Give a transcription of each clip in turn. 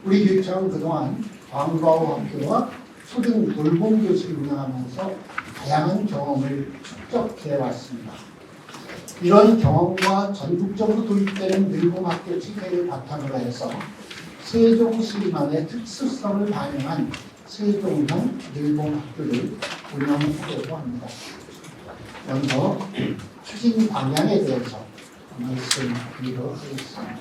우리 교육청은 그동안 방과후 학교와 초등 돌봄 교실을 운영하면서 다양한 경험을 축적해 왔습니다. 이런 경험과 전국적으로 도입되는 늘봄학교 체계를 바탕으로 해서 세종시만의 특수성을 반영한 세종형 늘봄학교를 운영하려고 합니다. 먼저 추진 방향에 대해서 말씀드리도록 하겠습니다.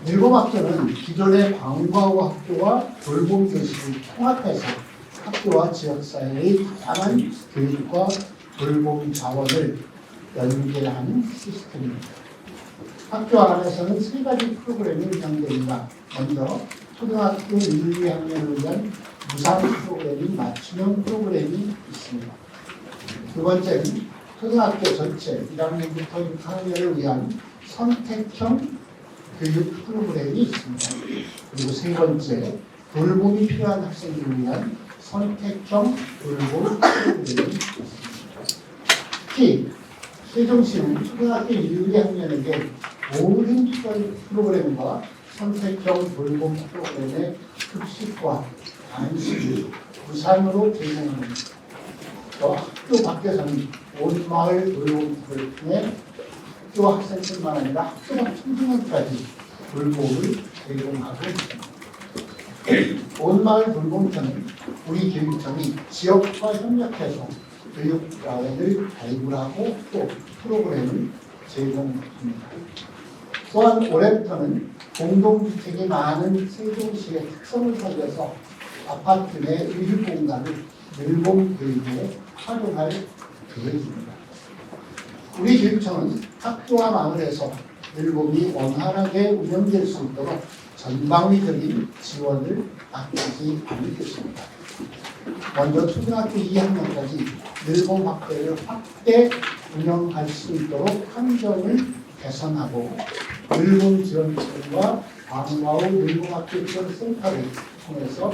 늘봄학교는 기존의 방과후 학교와 돌봄 교실을 통합해서 학교와 지역사회의 다양한 교육과 돌봄 자원을 연계하는 시스템입니다. 학교 안에서는 세 가지 프로그램이 운영됩니다. 먼저 초등학교 1, 2학년을 위한 무상 프로그램인 맞춤형 프로그램이 있습니다. 두 번째는 초등학교 전체 1학년부터 6학년을 위한 선택형 교육 프로그램이 있습니다. 그리고 세 번째, 돌봄이 필요한 학생들을 위한 선택형 돌봄 프로그램이 있습니다. 특히 세종시는 초등학교 1, 2학년에게 모든 프로그램과 선택형 돌봄 프로그램의 급식과 간식을 무상으로 제공합니다. 또 학교 밖에서는 온 마을 돌봄을 통해 학교 학생뿐만 아니라 학교 밖 청소년까지 돌봄을 제공하고 있습니다. 온 마을 돌봄터는 우리 교육청이 지역과 협력해서 교육자원을 발굴하고 또 프로그램을 제공합니다. 또한 올해부터는 공동주택이 많은 세종시의 특성을 살려서 아파트 내 의료 공간을 늘봄 교육에 활용할 계획입니다. 우리 교육청은 학교와 마을에서 늘봄이 원활하게 운영될 수 있도록 전방위적인 지원을 아끼지 않을 것입니다. 먼저 초등학교 2학년까지 늘봄 학교를 확대 운영할 수 있도록 환경을 개선하고 늘봄 지원팀과 방과후 늘봄학교 지원센터를 통해서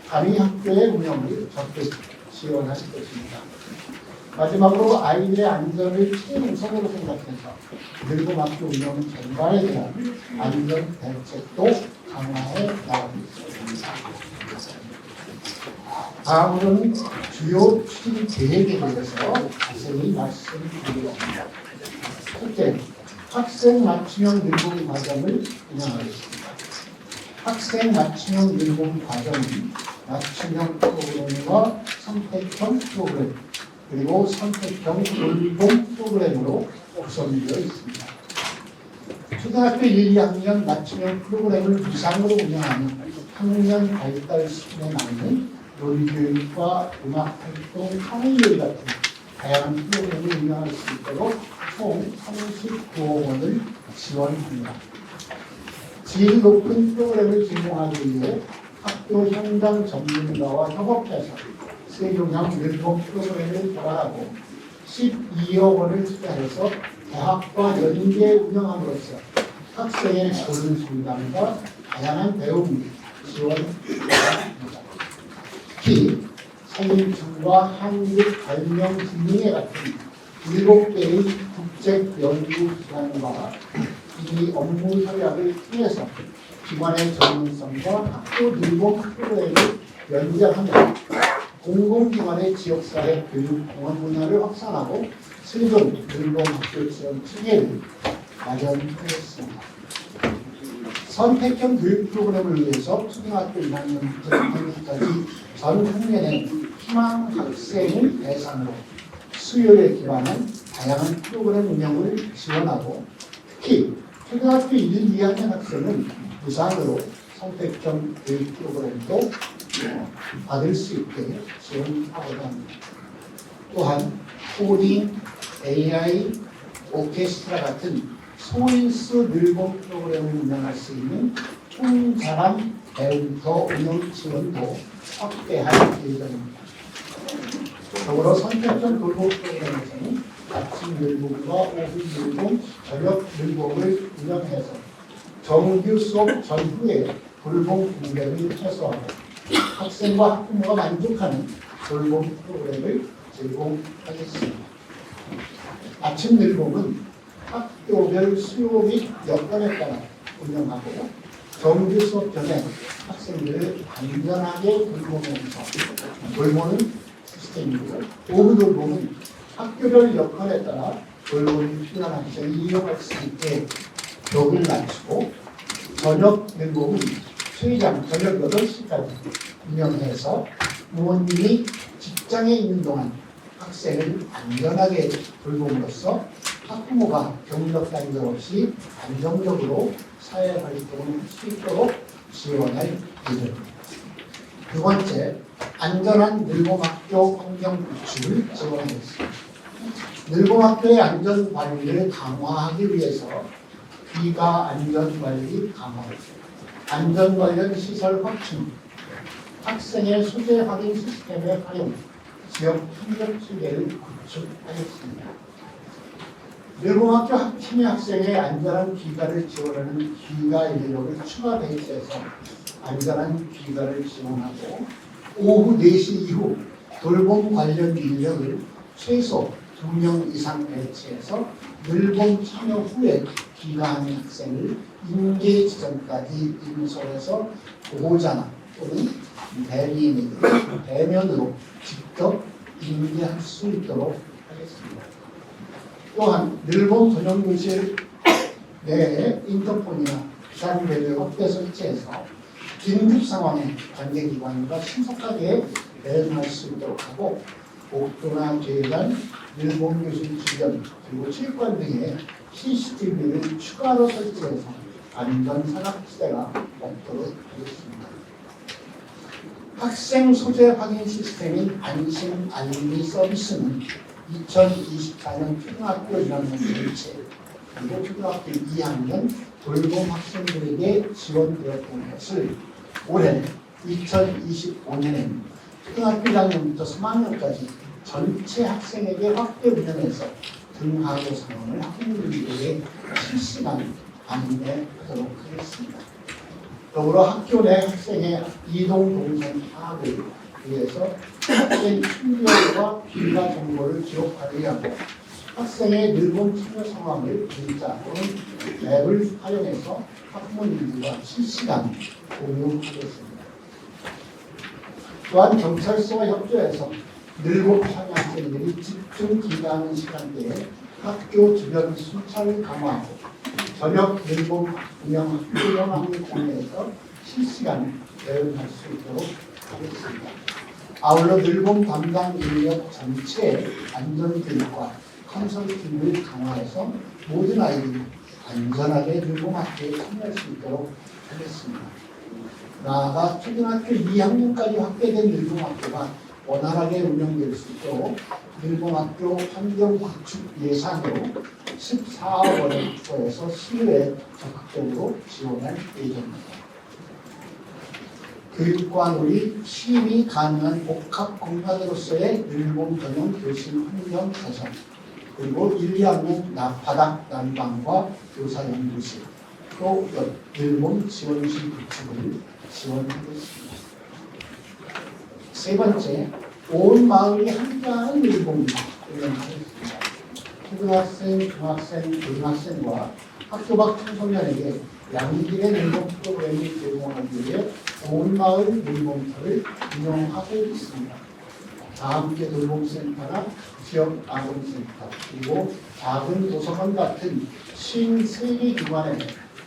단위 학교의 운영을 적극 지원할 것입니다. 마지막으로 아이들의 안전을 최우선으로 생각해서 늘봄학교 운영 전반에 대한 안전 대책도 강화해 나가겠습니다. 다음으로는 주요 추진 계획에 대해서 자세히 말씀드리겠습니다. 첫째, 학생 맞춤형 늘봄 과정을 운영하겠습니다. 학생 맞춤형 늘봄 과정은 맞춤형 프로그램과 선택형 프로그램 그리고 선택형 돌봄 프로그램으로 구성되어 있습니다. 초등학교 1, 2학년 맞춤형 프로그램을 무상으로 운영하는 학년 발달 수준에 맞는 놀이교육과 음악활동, 창의요리 같은 다양한 프로그램을 운영할 수 있도록 총 39억 원을 지원합니다. 질 높은 프로그램을 제공하기 위해 학교 현장 전문가와 협업해서 세종형 늘봄 프로그램을 개발하고 12억 원을 투자해서 대학과 연계 운영함으로써 학생의 고른 상담과 다양한 배움을 지원합니다. 특히 산림청과 한국발명진흥회 같은 7개의 국제연구기관과 이 업무 협약을 통해서 기관의 전문성과 학교 늘봄 프로그램을 연계하며 공공기관의 지역사회 교육 공헌 문화를 확산하고 세종 늘봄 학교 지원 체계를 마련하였습니다. 선택형 교육 프로그램을 위해서 초등학교 1학년부터 6학년까지 전 학년의 희망 학생을 대상으로 수요에 기반한 다양한 프로그램 운영을 지원하고 특히 초등학교 1, 2학년 학생은 무상으로 선택형 교육 프로그램도 받을 수 있게 지원하고자 합니다. 또한 코딩, AI, 오케스트라 같은 소인수 늘봄 프로그램을 운영할 수 있는 총사람 배움터 운영 지원도 확대할 예정입니다. 더불어 선택형 돌봄 프로그램에서는 아침 늘봄과 오후 늘봄, 저녁 늘봄을 운영해서 정규 수업 전후에 돌봄 공백을 해소하고 학생과 학부모가 만족하는 돌봄 프로그램을 제공하겠습니다. 아침 늘봄은 학교별 수요 및 여건에 따라 운영하고 정규 수업 전에 학생들을 안전하게 돌보는 시스템이고 오후 돌봄은 학교별 역할에 따라 돌봄이 필요한 학생이 이용할 수 있게 벽을 낮추고 저녁 돌봄은 최장 저녁 8시까지 운영해서 부모님이 직장에 있는 동안 학생을 안전하게 돌봄으로써 학부모가 경력 단절 없이 안정적으로 사회 활동을 할 수 있도록 지원할 예정입니다. 두 번째, 안전한 늘봄학교 환경 구축을 지원하겠습니다. 늘봄학교의 안전 관리를 강화하기 위해서 귀가 안전 관리 강화, 안전 관련 시설 확충, 학생의 소재 확인 시스템의 활용, 지역 협력 체계를 구축하겠습니다. 늘봄학교 학 팀의 학생의 안전한 귀가를 지원하는 귀가 인력을 추가 배치해서 안전한 귀가를 지원하고 오후 4시 이후 돌봄 관련 인력을 최소 2명 이상 배치해서 늘봄 참여 후에 귀가하는 학생을 인계 지점까지 인솔해서 보호자나 또는 대리인에게 대면으로 직접 인계할 수 있도록 하겠습니다. 또한 늘봄 전용교실 내에 인터폰이나 비상벨을 확대 설치해서 긴급 상황에 관계기관과 신속하게 대응할 수 있도록 하고 복도나 계단, 늘봄 교실 주변 그리고 체육관 등에 CCTV를 추가로 설치해서 안전 사각지대가 없도록 하겠습니다. 학생 소재 확인 시스템인 안심 알림이 서비스는 2024년 초등학교 1학년 전체 그리고 초등학교 2학년 돌봄 학생들에게 지원되었던 것을 올해 2025년에는 초등학교 1학년부터 3학년까지 전체 학생에게 확대 운영해서 등하교 상황을 학부모님들에게 실시간 안내하도록 하겠습니다. 더불어 학교 내 학생의 이동 동선 파악을 위해서 학생 충격과 귀가 정보를 기록하기 위하고 학생의 늘봄 참여 상황을 문자 또는 앱을 활용해서 학부모님들과 실시간 공유하겠습니다. 또한 경찰서와 협조해서 늘봄 참여 학생들이 집중 귀가하는 시간대에 학교 주변 순찰을 강화하고 저녁 늘봄 운영학을 공유해서 실시간 대응할 수 있도록 하겠습니다. 아울러 늘봄 담당 인력 전체의 안전교육과 컨설팅을 강화해서 모든 아이들이 안전하게 늘봄 학교에 참여할 수 있도록 하겠습니다. 나아가 초등학교 2학년까지 확대된 늘봄 학교가 원활하게 운영될 수 있도록 늘봄 학교 환경 구축 예산으로 14억 원을 투자해서 시의회 적극적으로 지원할 예정입니다. 교육과 놀이, 취임이 가능한 복합 공간으로서의 늘봄 전용 교실 환경 개선, 그리고 1, 2학년 바닥 난방과 교사 연구실, 또 늘봄 지원실 구축을 지원하겠습니다. 세 번째, 온 마을이 함께하는 늘봄을 운영하겠습니다. 초등학생, 중학생, 고등학생과 학교 밖 청소년에게 양질의 늘봄 프로그램을 제공하기 위해 온 마을 늘봄터를 운영하고 있습니다. 다함께 돌봄센터나 지역 아동센터 그리고 작은 도서관 같은 53개 기관의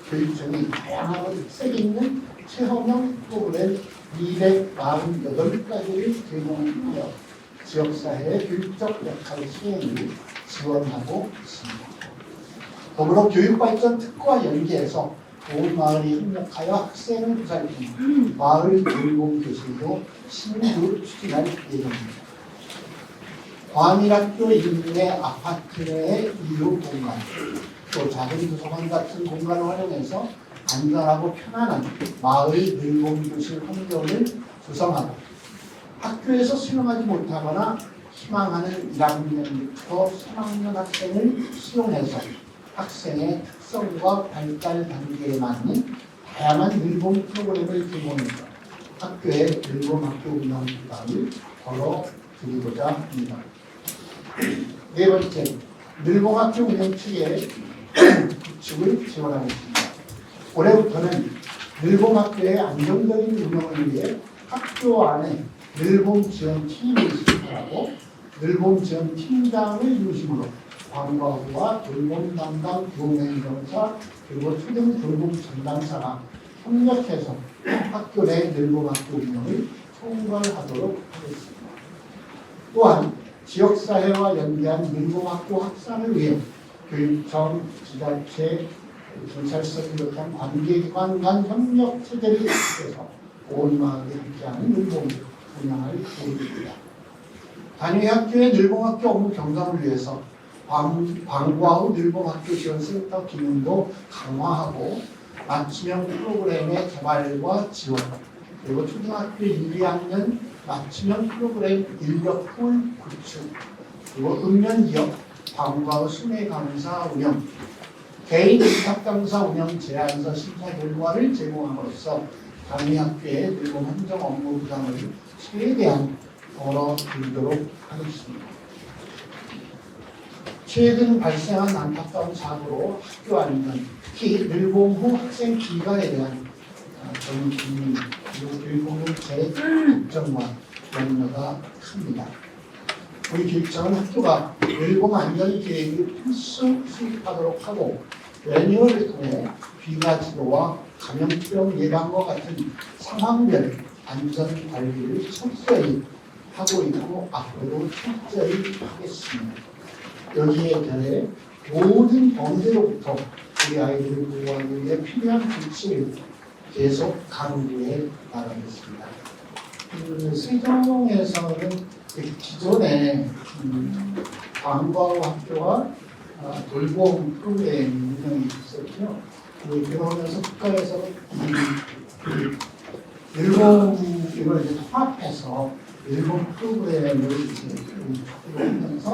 교육청이 다양하고 특색 있는 체험형 프로그램 248가지를 제공하여 지역사회의 교육적 역할 수행을 지원하고 있습니다. 더불어 교육발전 특구와 연계해서 온 마을이 협력하여 학생을 보살피는 마을 돌봄 교실도 신규 추진할 예정입니다. 관일학교 인근의 아파트 내의 이용 공간, 또 작은 도서관 같은 공간을 활용해서 안전하고 편안한 마을 돌봄 교실 환경을 구성하고 학교에서 수용하지 못하거나 희망하는 1학년부터 3학년 학생을 수용해서 학생의 특성과 발달 단계에 맞는 다양한 늘봄 프로그램을 제공해서 학교의 늘봄 학교 운영 기반을 걸어드리고자 합니다. 네 번째, 늘봄 학교 운영 체계 구축을 지원하겠습니다. 올해부터는 늘봄학교의 안정적인 운영을 위해 학교 안에 늘봄지원팀이 수립하고 늘봄지원팀장을 중심으로 방과후와 돌봄 담당 교무행정사 그리고 초등 돌봄 전담사가 협력해서 학교 내 늘봄학교 운영을 총괄하도록 하겠습니다. 또한 지역사회와 연계한 늘봄학교 확산을 위해 교육청, 지자체, 경찰서 비롯한 관계기관 간 협력 체제를 구축해서 온 마을에 함께하는 늘봄 운영을 계획입니다. 단위 학교의 늘봄학교 업무 경감을 위해서 방과후 늘봄학교 지원센터 기능도 강화하고 맞춤형 프로그램의 개발과 지원, 그리고 초등학교 1, 2학년 맞춤형 프로그램 인력풀 구축, 그리고 읍면기업 방과후 순회 강사 운영, 개인 입학 강사 운영 제안서 심사 결과를 제공함으로써 단위 학교의 늘봄 행정 업무 부담을 최대한 덜어드리도록 하겠습니다. 최근 발생한 안타까운 사고로 학교 안전, 특히 늘봄 후 학생 귀가에 대한 전 국민 그리고 교육공동체의 걱정과 염려가 큽니다. 우리 교육청은 학교가 늘봄 안전 계획을 필수 수립하도록 하고 매뉴얼을 통해 귀가 치료와 감염병 예방과 같은 상황별 안전 관리를 철저히 하고 있고 앞으로도 철저히 하겠습니다. 여기에 더해 모든 범죄로부터 우리 아이들을 보호하기 위해 필요한 조치를 계속 강구해 나가겠습니다. 세종에서는 기존에 방과후 학교와 돌봄 프로그램 운영이 있었죠. 그러면서 국가에서 늘봄 이걸 이제 통합해서 늘봄 프로그램을 하면서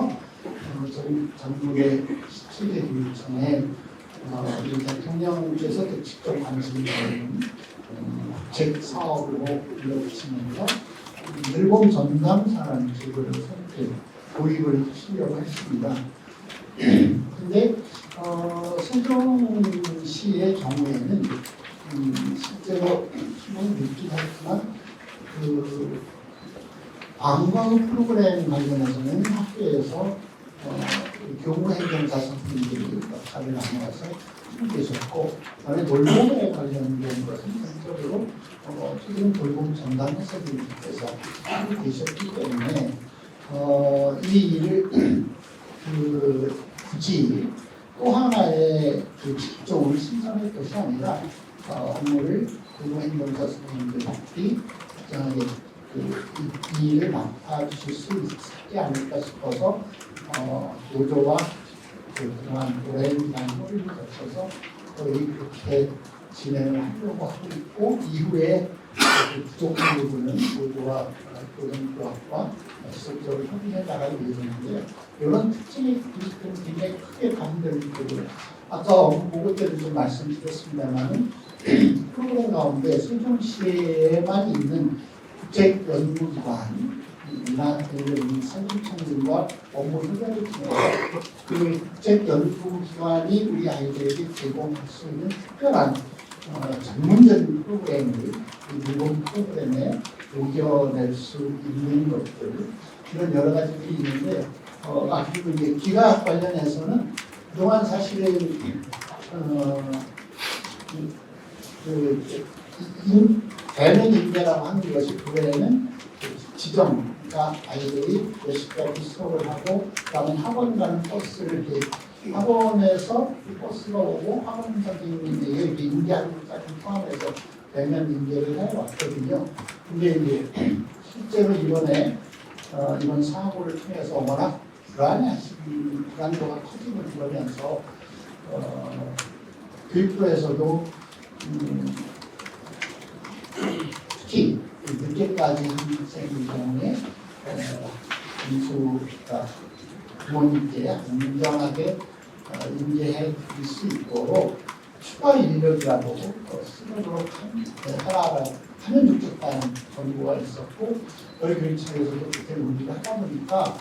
저희 전국의 17개 교육청에 대통령께서 직접 관심을 가지는 책 사업으로 이루어지면서 늘봄 전담사라는 제도를 선택 도입을 하려고 했습니다. 근데 세종시의 경우에는 실제로 늦긴 하지만 방과후 프로그램 관련해서는 학교에서 교무행정사 선생님들이 역할을 나눠서 계셨고, 그다음에 돌봄에 관련된 것은 전적으로 초등 돌봄 전담 해설위원께서 계셨기 때문에 이 일을 굳이 또 하나의 직종을 신설할 것이 아니라 업무를 교무행정사 선생님들이 이 일을 맡아주실 수 있지 않을까 싶어서 노조와 그동안 오랜 기간 협의를 거쳐서 거의 그렇게 진행을 하려고 하고 있고, 이후에 부족한 부분은 노조와 교정교학과 지속적으로 협의해 나갈 예정인데, 이런 특징이 굉장히 크게 반대를 되고요. 아까 업무 보고 때도 좀 말씀드렸습니다만 프로그램 가운데 세종시에만 있는 국제연구기관 산림청들과 업무 협약을 통해서 그 국제연구기관이 우리 아이들에게 제공할 수 있는 특별한 전문적인 프로그램을 일본 프로그램에 녹여낼 수 있는 것들, 이런 여러 가지들이 있는데 그리고 이제 기각 관련해서는 그동안 사실은 대면 인계라고 하는 것이 그 외에는 지정, 그러니까 아이들이 몇 시까지 수업을 하고 그다음에 학원 가는 버스를 학원에서 버스가 오고 학원 선생님이 이렇게 인계하는 것까지 포함해서 대면 인계를 해왔거든요. 근데 이제 실제로 이번에 이번 사고를 통해서 워낙 불안도가 커지고 그러면서 교육부에서도 특히 늦게까지 한 학생의 경우에 인수가 부모님께 안전하게 인계해 드릴 수 있도록 추가 인력이라도 쓰도록 하면 좋겠다는 정보가 있었고, 저희 교육청에서도 그렇게 논의를 하다 보니까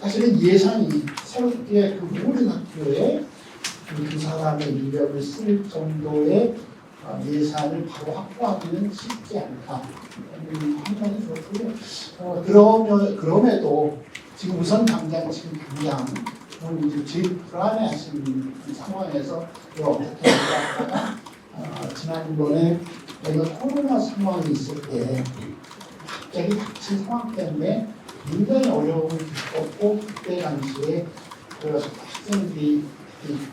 사실은 예산이 새롭게 그 모든 학교에 두 사람의 인력을 쓸 정도의 예산을 바로 확보하기는 쉽지 않다. 한편이 그렇고요. 그럼에도 지금 우선 당장 이제 제일 불안해하시는 상황에서 어떻게 할까 하다가 지난번에 저희가 코로나 상황이 있을 때 갑자기 닥친 상황 때문에 굉장히 어려움을 겪었고 그때 당시에 그 학생들이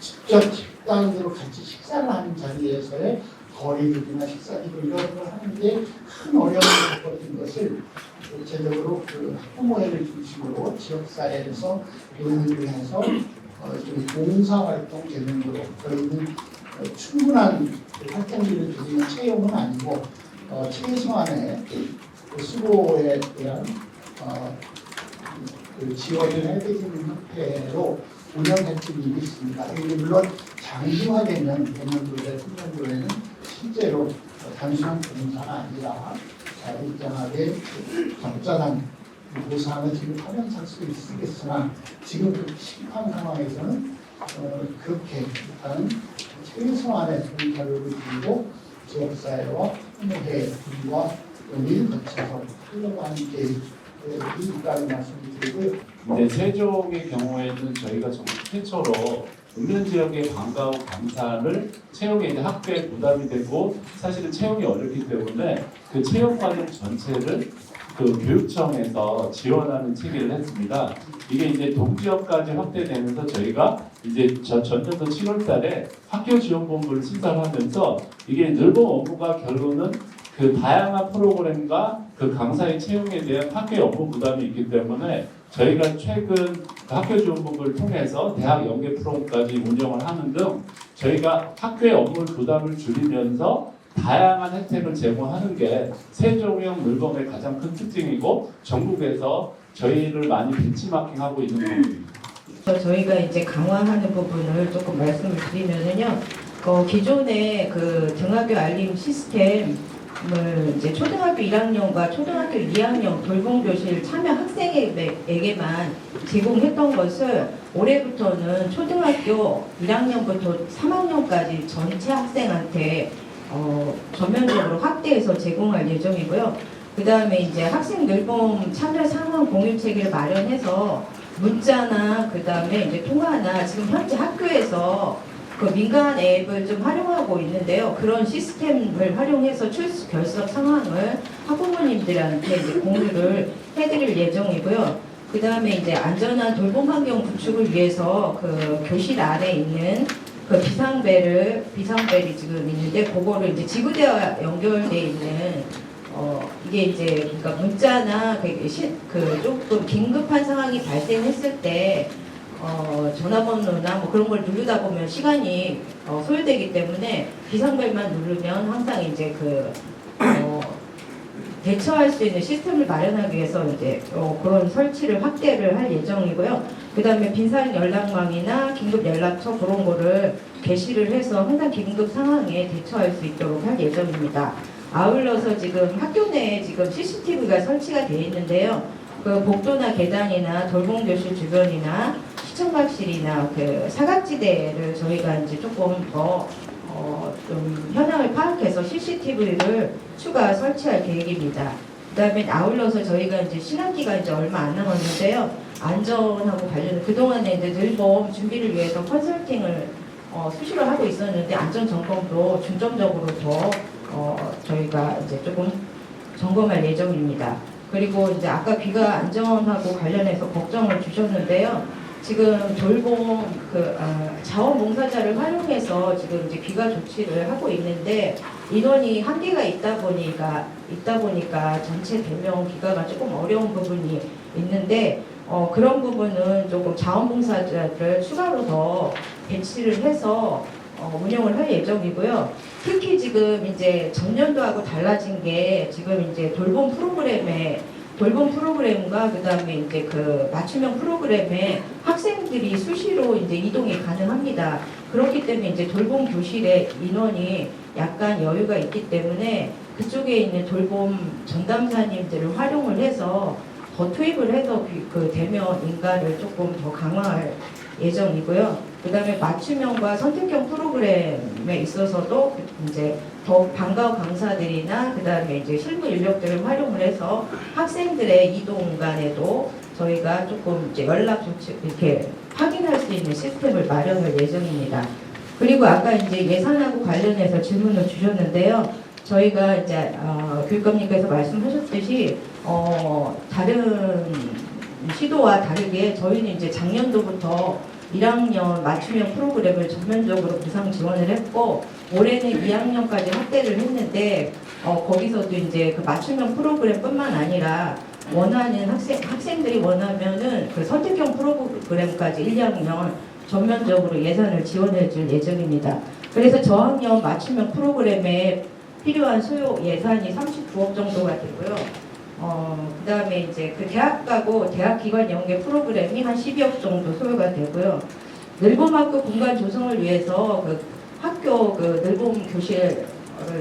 직접 식당으로 같이 식사를 하는 자리에서의 거리두기나 식사기도 이런 걸 하는데 큰 어려움을 겪었던 것을 구체적으로 그 학부모회를 중심으로 지역사회에서 논의를 해서 좀 봉사활동 개념으로 저희는 충분한 활동비를 드리는 채용은 아니고 최소한의 그 수고에 대한 그 지원을 해드리는 형태로 운영할 수 있습니다. 물론 장기화되면 내년도에, 후년도에는 실제로 단순한 봉사가 아니라 일정하게 적절한 보상을 지급하면서 할 수 있겠으나 지금 그 심한 상황에서는 그렇게 일단 최소한의 봉사를 드리고 지역사회와 학부모회와 논의를 거쳐서 하려고 하는 계획이 있다는 말씀을 드리고요. 근데 세종의 경우에는 저희가 정말 최초로 인근 지역의 방과후 강사를 채용에 이제 학교에 부담이 되고 사실은 채용이 어렵기 때문에 그 채용 과정 전체를 그 교육청에서 지원하는 체계를 했습니다. 이게 이제 동지역까지 확대되면서 저희가 이제 전년도 7월달에 학교 지원본부를 신설하면서 이게 늘본 업무가 결론은 그 다양한 프로그램과 그 강사의 채용에 대한 학교의 업무 부담이 있기 때문에 저희가 최근 학교 지원본부를 통해서 대학 연계 프로그램까지 운영을 하는 등 저희가 학교의 업무 부담을 줄이면서 다양한 혜택을 제공하는 게 세종형 늘봄의 가장 큰 특징이고 전국에서 저희를 많이 벤치마킹하고 있는 부분입니다. 저희가 이제 강화하는 부분을 조금 말씀을 드리면은요, 기존의 그 등하교 알림 시스템을 이제 초등학교 1학년과 초등학교 2학년 돌봄교실 참여 학생에게만 제공했던 것을 올해부터는 초등학교 1학년부터 3학년까지 전체 학생한테 전면적으로 확대해서 제공할 예정이고요. 그 다음에 이제 학생 늘봄 참여 상황 공유 체계를 마련해서 문자나 그 다음에 이제 통화나 지금 현재 학교에서 그 민간 앱을 좀 활용하고 있는데요. 그런 시스템을 활용해서 출석 결석 상황을 학부모님들한테 이제 공유를 해드릴 예정이고요. 그 다음에 이제 안전한 돌봄 환경 구축을 위해서 그 교실 안에 있는 그 비상벨이 지금 있는데 그거를 이제 지구대와 연결돼 있는 이게 이제 그러니까 문자나 그 조금 긴급한 상황이 발생했을 때 전화번호나 뭐 그런 걸 누르다 보면 시간이 소요되기 때문에 비상벨만 누르면 항상 이제 대처할 수 있는 시스템을 마련하기 위해서 이제 그런 설치를 확대를 할 예정이고요. 그 다음에 빈사령 연락망이나 긴급 연락처 그런 거를 게시를 해서 항상 긴급 상황에 대처할 수 있도록 할 예정입니다. 아울러서 지금 학교 내에 지금 CCTV가 설치가 되어 있는데요. 그 복도나 계단이나 돌봄교실 주변이나 시청각실이나 그 사각지대를 저희가 이제 조금 더 좀 현황을 파악해서 CCTV를 추가 설치할 계획입니다. 그다음에 아울러서 저희가 이제 신학기가 이제 얼마 안 남았는데요. 안전하고 관련 그동안에 이제 늘봄 준비를 위해서 컨설팅을 수시로 하고 있었는데 안전 점검도 중점적으로 더 저희가 이제 조금 점검할 예정입니다. 그리고 이제 아까 귀가 안전하고 관련해서 걱정을 주셨는데요. 지금 돌봄 자원봉사자를 활용해서 지금 이제 귀가 조치를 하고 있는데 인원이 한계가 있다 보니까 전체 대명 귀가가 조금 어려운 부분이 있는데 그런 부분은 조금 자원봉사자를 추가로 더 배치를 해서 운영을 할 예정이고요. 특히 지금 이제 전년도하고 달라진 게 지금 이제 돌봄 프로그램과 그다음에 이제 그 맞춤형 프로그램에 학생들이 수시로 이제 이동이 가능합니다. 그렇기 때문에 이제 돌봄 교실에 인원이 약간 여유가 있기 때문에 그쪽에 있는 돌봄 전담사님들을 활용을 해서 더 투입을 해서 그 대면 인가를 조금 더 강화할 예정이고요. 그다음에 맞춤형과 선택형 프로그램에 있어서도 이제 더욱 방과후 강사들이나 그다음에 이제 실무 인력들을 활용을 해서 학생들의 이동 공간에도 저희가 조금 이제 연락 조치 이렇게 확인할 수 있는 시스템을 마련할 예정입니다. 그리고 아까 이제 예산하고 관련해서 질문을 주셨는데요. 저희가 이제 교육감님께서 말씀하셨듯이 다른 시도와 다르게 저희는 이제 작년도부터 1학년 맞춤형 프로그램을 전면적으로 무상 지원을 했고 올해는 2학년까지 확대를 했는데 거기서도 이제 그 맞춤형 프로그램뿐만 아니라 원하는 학생들이 원하면은 그 선택형 프로그램까지 1, 2학년 전면적으로 예산을 지원해 줄 예정입니다. 그래서 저학년 맞춤형 프로그램에 필요한 소요 예산이 39억 정도가 되고요. 그 다음에 이제 그 대학 가고 대학 기관 연계 프로그램이 한 12억 정도 소요가 되고요. 늘봄학교 공간 조성을 위해서 그 학교 그 늘봄 교실을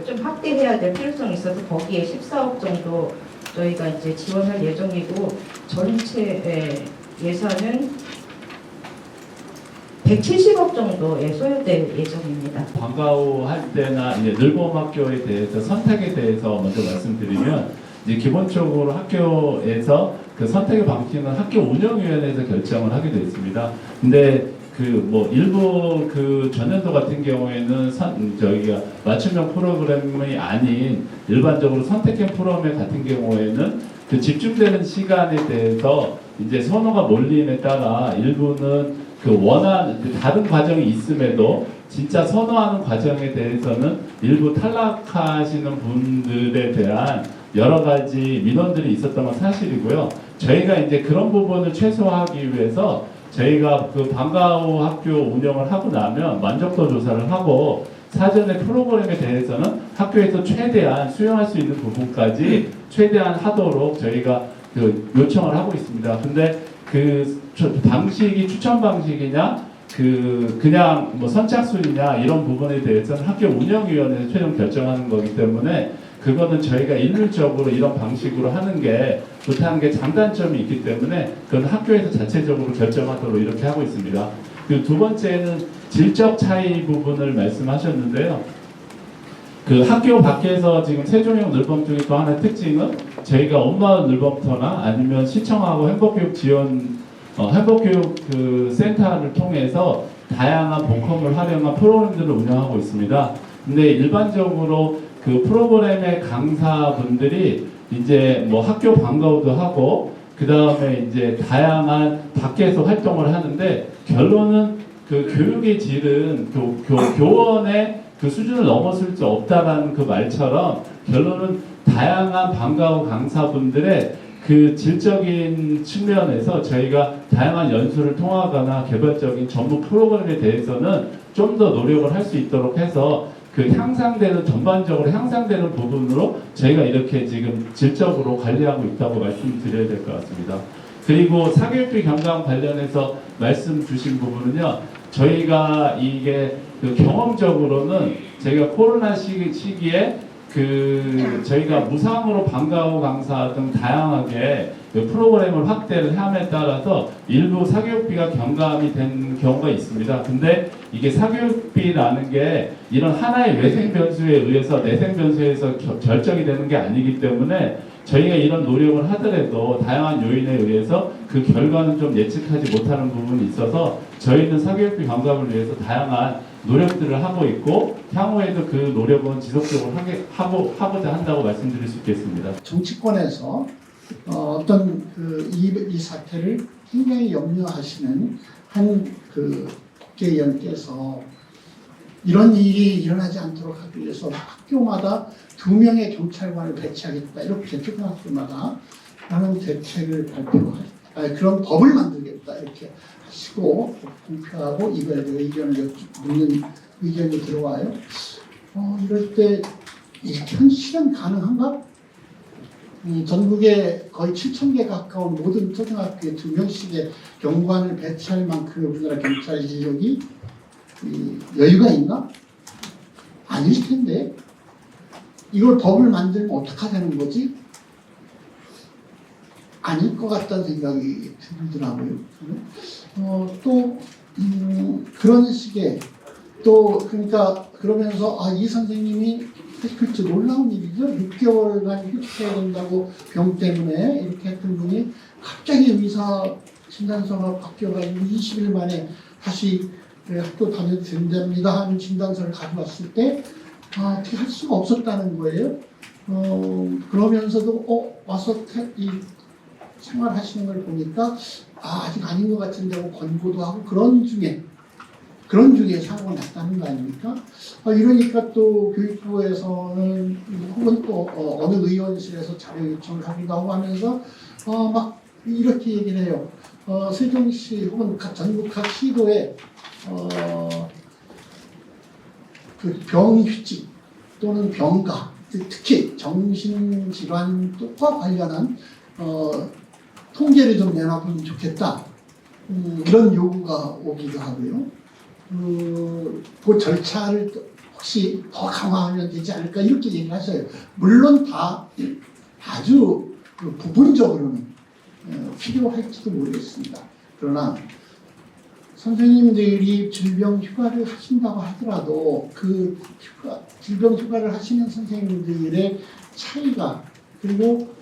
좀 확대해야 될 필요성이 있어서 거기에 14억 정도 저희가 이제 지원할 예정이고 전체 예산은 170억 정도에 소요될 예정입니다. 방과후 할 때나 이제 늘봄학교에 대해서 선택에 대해서 먼저 말씀드리면 이제 기본적으로 학교에서 그 선택의 방식은 학교 운영위원회에서 결정을 하게 되어 있습니다. 근데 그 뭐 일부 그 전년도 같은 경우에는 저희가 맞춤형 프로그램이 아닌 일반적으로 선택형 프로그램 같은 경우에는 그 집중되는 시간에 대해서 이제 선호가 몰림에 따라 일부는 그 원하는 다른 과정이 있음에도 진짜 선호하는 과정에 대해서는 일부 탈락하시는 분들에 대한 여러 가지 민원들이 있었던 건 사실이고요. 저희가 이제 그런 부분을 최소화하기 위해서 저희가 그 방과후 학교 운영을 하고 나면 만족도 조사를 하고 사전에 프로그램에 대해서는 학교에서 최대한 수용할 수 있는 부분까지 최대한 하도록 저희가 그 요청을 하고 있습니다. 근데 그 방식이 추천 방식이냐 그냥 뭐 선착순이냐 이런 부분에 대해서는 학교 운영위원회에서 최종 결정하는 거기 때문에 그거는 저희가 일률적으로 이런 방식으로 하는 게 못하는 게 장단점이 있기 때문에 그건 학교에서 자체적으로 결정하도록 이렇게 하고 있습니다. 그리고 두 번째는 질적 차이 부분을 말씀하셨는데요. 그 학교 밖에서 지금 세종형 늘봄 중에 또 하나의 특징은 저희가 엄마의 늘봄터나 아니면 시청하고 행복교육 지원 행복교육 그 센터를 통해서 다양한 본컴을 활용한 프로그램들을 운영하고 있습니다. 근데 일반적으로 그 프로그램의 강사분들이 이제 뭐 학교 방과후도 하고 그 다음에 이제 다양한 밖에서 활동을 하는데 결론은 그 교육의 질은 교원의 그 수준을 넘어설 수 없다라는 그 말처럼 결론은 다양한 방과후 강사분들의 그 질적인 측면에서 저희가 다양한 연수를 통하거나 개발적인 전문 프로그램에 대해서는 좀 더 노력을 할 수 있도록 해서 그 향상되는 전반적으로 향상되는 부분으로 저희가 이렇게 지금 질적으로 관리하고 있다고 말씀드려야 될 것 같습니다. 그리고 사교육비 경감 관련해서 말씀 주신 부분은요. 저희가 이게 그 경험적으로는 저희가 코로나 시기에 그 저희가 무상으로 방과후 강사 등 다양하게 그 프로그램을 확대를 함에 따라서 일부 사교육비가 경감이 된 경우가 있습니다. 근데 이게 사교육비라는 게 이런 하나의 외생 변수에 의해서 내생 변수에서 결정이 되는 게 아니기 때문에 저희가 이런 노력을 하더라도 다양한 요인에 의해서 그 결과는 좀 예측하지 못하는 부분이 있어서 저희는 사교육비 경감을 위해서 다양한 노력들을 하고 있고 향후에도 그 노력은 지속적으로 하고자 한다고 말씀드릴 수 있겠습니다. 정치권에서 어떤 이 사태를 굉장히 염려하시는 한 그 국회의원께서 이런 일이 일어나지 않도록 하기 위해서 학교마다 2명의 경찰관을 배치하겠다 이렇게 초등학교마다 라는 대책을 그런 법을 만들겠다 이렇게 하시고 공표하고 이거에 대해 의견을 묻는 의견이 들어와요. 이럴 때 이렇게 실현 가능한가? 전국에 거의 7,000개 가까운 모든 초등학교에 2명씩의 경관을 배치할 만큼 우리나라 경찰 인력이 여유가 있나? 아닐 텐데 이걸 법을 만들면 어떡하자는 거지? 아닐 것 같다는 생각이 들더라고요. 또 그런 식의 또 그러니까 그러면서 이 선생님이 그렇죠 놀라운 일이죠. 6개월간 휴직해야 된다고 병 때문에 이렇게 했던 분이 갑자기 의사 진단서가 바뀌어가지고 20일 만에 다시 학교 다녀도 된답니다 하는 진단서를 가져왔을 때 어떻게 할 수가 없었다는 거예요. 그러면서도 와서 이 생활하시는 걸 보니까 아직 아닌 것 같은데 하고 권고도 하고 그런 중에 사고가 났다는 거 아닙니까? 이러니까 또 교육부에서는 혹은 또 어느 의원실에서 자료 요청을 하기도 하고 하면서 막 이렇게 얘기를 해요. 세종시 혹은 전국 각 시도에 그 병휴직 또는 병가 특히 정신질환과 관련한 통계를 좀 내놔보면 좋겠다. 이런 요구가 오기도 하고요. 그 절차를 혹시 더 강화하면 되지 않을까 이렇게 얘기하셔요. 물론 다 아주 부분적으로는 필요할지도 모르겠습니다. 그러나 선생님들이 질병 휴가를 하신다고 하더라도 그 질병 휴가를 하시는 선생님들의 차이가 그리고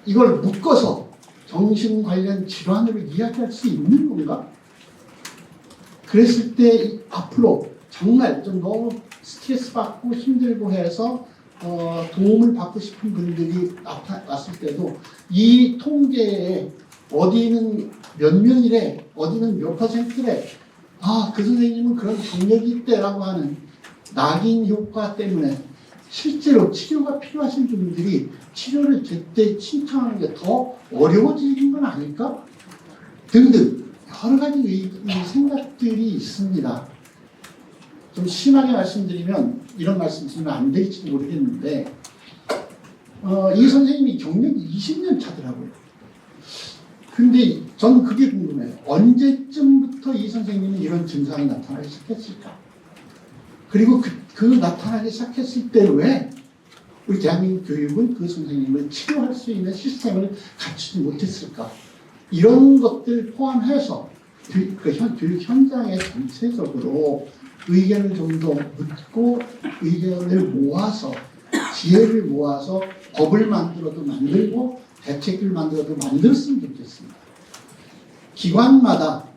이걸 묶어서 정신 관련 질환으로 이야기할 수 있는 건가? 그랬을 때 앞으로 정말 좀 너무 스트레스 받고 힘들고 해서 도움을 받고 싶은 분들이 나타났을 때도 이 통계에 어디는 몇 명이래, 어디는 몇 %래, 그 선생님은 그런 경력이 있대라고 하는 낙인 효과 때문에 실제로 치료가 필요하신 분들이 치료를 제때 신청하는 게 더 어려워지는 건 아닐까? 등등 여러 가지 생각들이 있습니다. 좀 심하게 말씀드리면 이런 말씀 드리면 안 될지도 모르겠는데 이 선생님이 경력이 20년 차더라고요. 근데 저는 그게 궁금해요. 언제쯤부터 이 선생님은 이런 증상이 나타나기 시작했을까? 그리고 그 나타나기 시작했을 때 왜 우리 대한민국 교육은 그 선생님을 치료할 수 있는 시스템을 갖추지 못했을까? 이런 것들 포함해서 교육 현장에 전체적으로 의견을 좀 더 묻고 의견을 모아서 지혜를 모아서 법을 만들고 대책을 만들었으면 좋겠습니다. 기관마다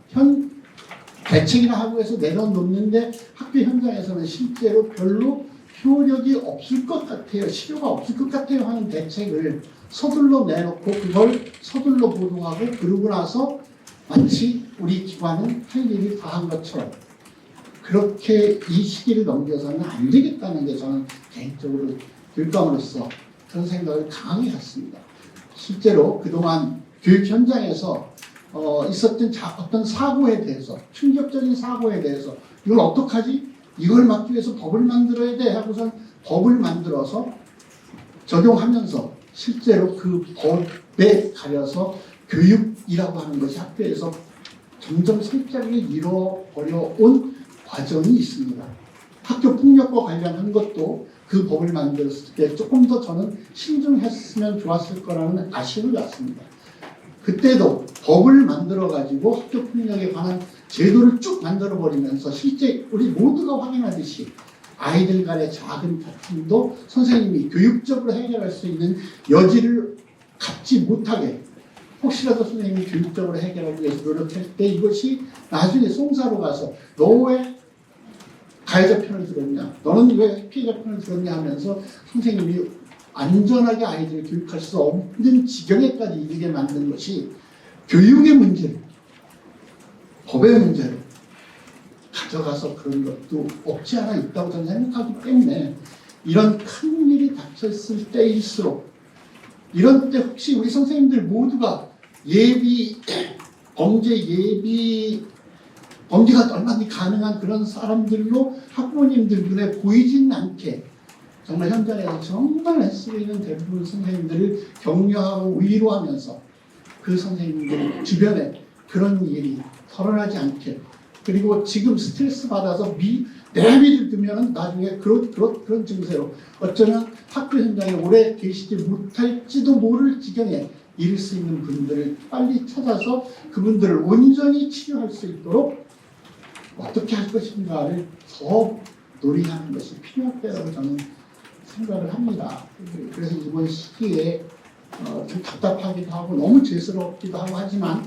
대책이라 하고 해서 내려놓는데 학교 현장에서는 실제로 별로 효력이 없을 것 같아요. 실효가 없을 것 같아요 하는 대책을 서둘러 내놓고 그걸 서둘러 보도하고 그러고 나서 마치 우리 기관은 할 일이 다한 것처럼 그렇게 이 시기를 넘겨서는 안 되겠다는 게 저는 개인적으로 교육감으로서 그런 생각을 강하게 했습니다. 실제로 그동안 교육 현장에서 있었던 어떤 사고에 대해서 충격적인 사고에 대해서 이걸 어떡하지? 이걸 막기 위해서 법을 만들어야 돼 하고선 법을 만들어서 적용하면서 실제로 그 법에 가려서 교육이라고 하는 것이 학교에서 점점 성장을 잃어버려 온 과정이 있습니다. 학교 폭력과 관련한 것도 그 법을 만들었을 때 조금 더 저는 신중했으면 좋았을 거라는 아쉬움이 왔습니다. 그때도 법을 만들어가지고 학교 폭력에 관한 제도를 쭉 만들어버리면서 실제 우리 모두가 확인하듯이 아이들 간의 작은 다툼도 선생님이 교육적으로 해결할 수 있는 여지를 갖지 못하게 혹시라도 선생님이 교육적으로 해결하기 위해서 노력할 때 이것이 나중에 송사로 가서 너 왜 가해자 편을 들었냐, 너는 왜 피해자 편을 들었냐 하면서 선생님이 안전하게 아이들을 교육할 수 없는 지경에까지 이르게 만든 것이 교육의 문제를, 법의 문제를 가져가서 그런 것도 없지 않아 있다고 저는 생각하기 때문에 이런 큰 일이 닥쳤을 때일수록 이런 때 혹시 우리 선생님들 모두가 범죄가 얼마든지 가능한 그런 사람들로 학부모님들 눈에 보이진 않게 정말 현장에서 정말 애쓰고 대부분 선생님들을 격려하고 위로하면서 그 선생님들 주변에 그런 일이 털어나지 않게 그리고 지금 스트레스 받아서 내비를 두면 나중에 그런 증세로 어쩌면 학교 현장에 오래 계시지 못할지도 모를 지경에 이를 수 있는 분들을 빨리 찾아서 그분들을 온전히 치료할 수 있도록 어떻게 할 것인가를 더 논의하는 것이 필요하다고 저는 생각을 합니다. 그래서 이번 시기에 좀 답답하기도 하고 너무 죄스럽기도 하고 하지만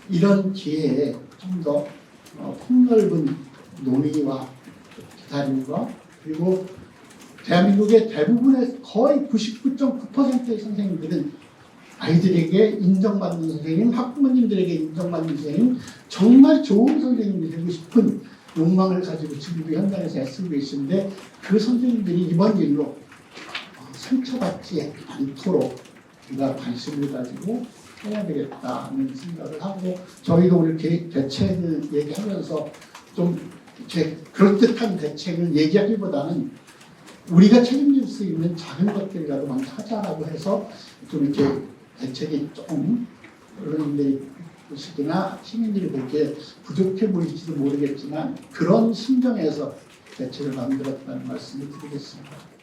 이런 기회에 좀 더 폭넓은 논의와 기다림과 그리고 대한민국의 대부분의 거의 99.9%의 선생님들은 아이들에게 인정받는 선생님, 학부모님들에게 인정받는 선생님, 정말 좋은 선생님이 되고 싶은 욕망을 가지고 지금도 현장에서 애쓰고 계신데 그 선생님들이 이번 일로 상처받지 않도록 우리가 관심을 가지고 해야 되겠다는 생각을 하고 저희도 이렇게 대책을 얘기하면서 좀 이렇게 그럴듯한 대책을 얘기하기보다는 우리가 책임질 수 있는 작은 것들이라도 먼저 하자라고 해서 좀 이렇게 대책이 좀 어른들이 보시기나 시민들이 보기에 부족해 보일지도 모르겠지만 그런 심정에서 대책을 만들었다는 말씀을 드리겠습니다.